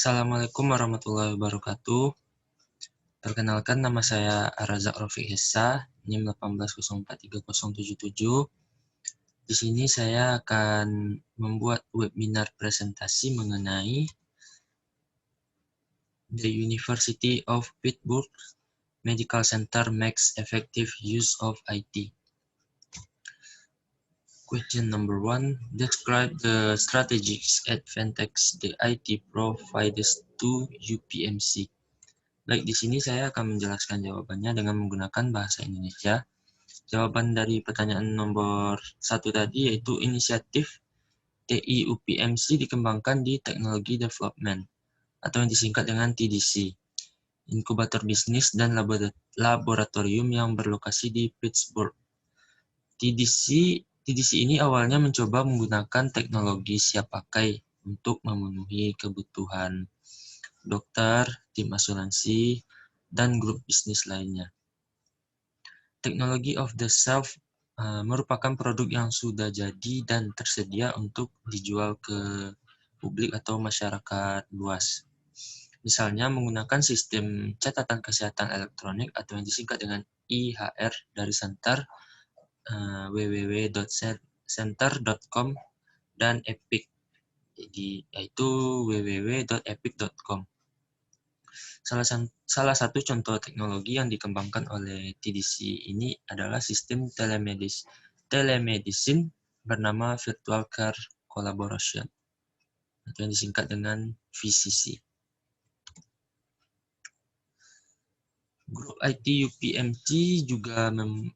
Assalamualaikum warahmatullahi wabarakatuh. Perkenalkan, nama saya Arazak Rofiq Hessa, NIM 180430077. Di sini saya akan membuat webinar presentasi mengenai The University of Pittsburgh Medical Center Makes Effective Use of IT. Question number 1. Describe the strategic advantage the IT provides to UPMC. Baik, di sini saya akan menjelaskan jawabannya dengan menggunakan bahasa Indonesia. Jawaban dari pertanyaan nomor 1 tadi yaitu inisiatif TI UPMC dikembangkan di Technology Development atau yang disingkat dengan TDC, inkubator bisnis dan laboratorium yang berlokasi di Pittsburgh. TDC ini awalnya mencoba menggunakan teknologi siap pakai untuk memenuhi kebutuhan dokter, tim asuransi, dan grup bisnis lainnya. Teknologi off the shelf merupakan produk yang sudah jadi dan tersedia untuk dijual ke publik atau masyarakat luas. Misalnya menggunakan sistem catatan kesehatan elektronik atau yang disingkat dengan IHR dari Center, www.center.com, dan Epic, yaitu www.epic.com. Salah satu contoh teknologi yang dikembangkan oleh TDC ini adalah sistem telemedicine bernama Virtual Care Collaboration, atau yang disingkat dengan VCC. Grup IT UPMC juga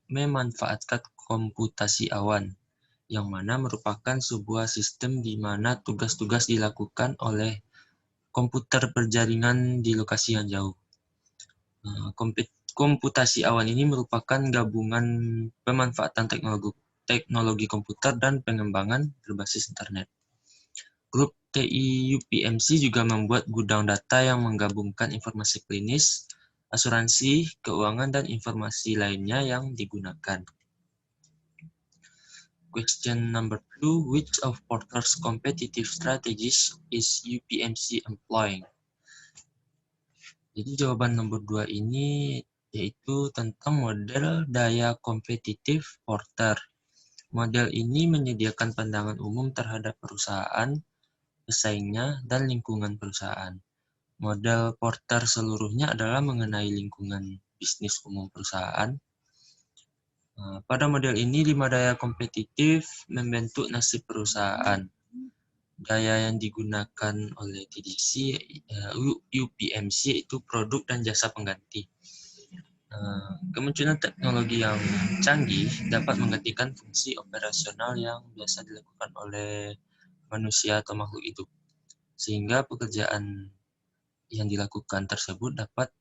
memanfaatkan komputasi awan, yang mana merupakan sebuah sistem di mana tugas-tugas dilakukan oleh komputer berjaringan di lokasi yang jauh. Komputasi awan ini merupakan gabungan pemanfaatan teknologi komputer dan pengembangan berbasis internet. Grup TI UPMC juga membuat gudang data yang menggabungkan informasi klinis, asuransi, keuangan, dan informasi lainnya yang digunakan. Question number 2. Which of Porter's competitive strategies is UPMC employing? Jadi jawaban nomor 2 ini yaitu tentang model daya kompetitif Porter. Model ini menyediakan pandangan umum terhadap perusahaan, pesaingnya, dan lingkungan perusahaan. Model Porter seluruhnya adalah mengenai lingkungan bisnis umum perusahaan. Pada model ini, 5 daya kompetitif membentuk nasib perusahaan. Daya yang digunakan oleh TDC, UPMC itu produk dan jasa pengganti. Kemunculan teknologi yang canggih dapat menggantikan fungsi operasional yang biasa dilakukan oleh manusia atau makhluk hidup, sehingga pekerjaan yang dilakukan tersebut dapat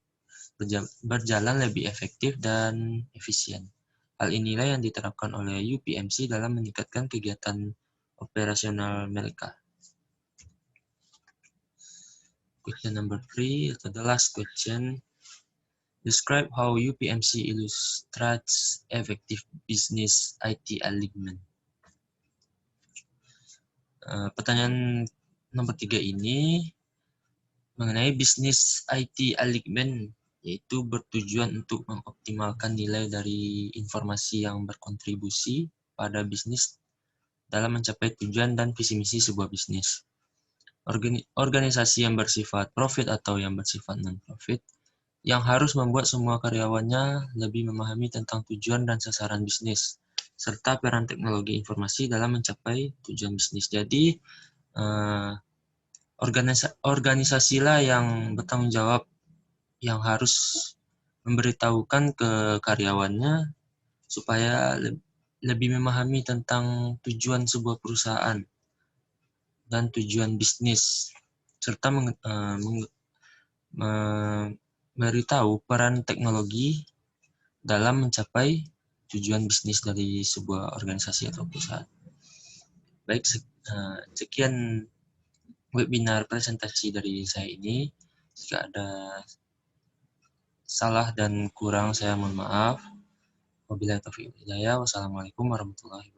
berjalan lebih efektif dan efisien. Hal inilah yang diterapkan oleh UPMC dalam meningkatkan kegiatan operasional mereka. Question number 3, atau the last question. Describe how UPMC illustrates effective business IT alignment. Pertanyaan nomor 3 ini mengenai bisnis IT alignment, yaitu bertujuan untuk mengoptimalkan nilai dari informasi yang berkontribusi pada bisnis dalam mencapai tujuan dan visi misi sebuah bisnis. Organisasi yang bersifat profit atau yang bersifat non-profit yang harus membuat semua karyawannya lebih memahami tentang tujuan dan sasaran bisnis, serta peran teknologi informasi dalam mencapai tujuan bisnis. Jadi, organisasilah yang bertanggung jawab, yang harus memberitahukan ke karyawannya supaya lebih memahami tentang tujuan sebuah perusahaan dan tujuan bisnis, serta memberitahu peran teknologi dalam mencapai tujuan bisnis dari sebuah organisasi atau perusahaan. Baik, sekian webinar presentasi dari saya ini. Jika ada salah dan kurang, saya mohon maaf. Wabillahi taufiq wal hidayah. Wassalamualaikum warahmatullahi wabarakatuh.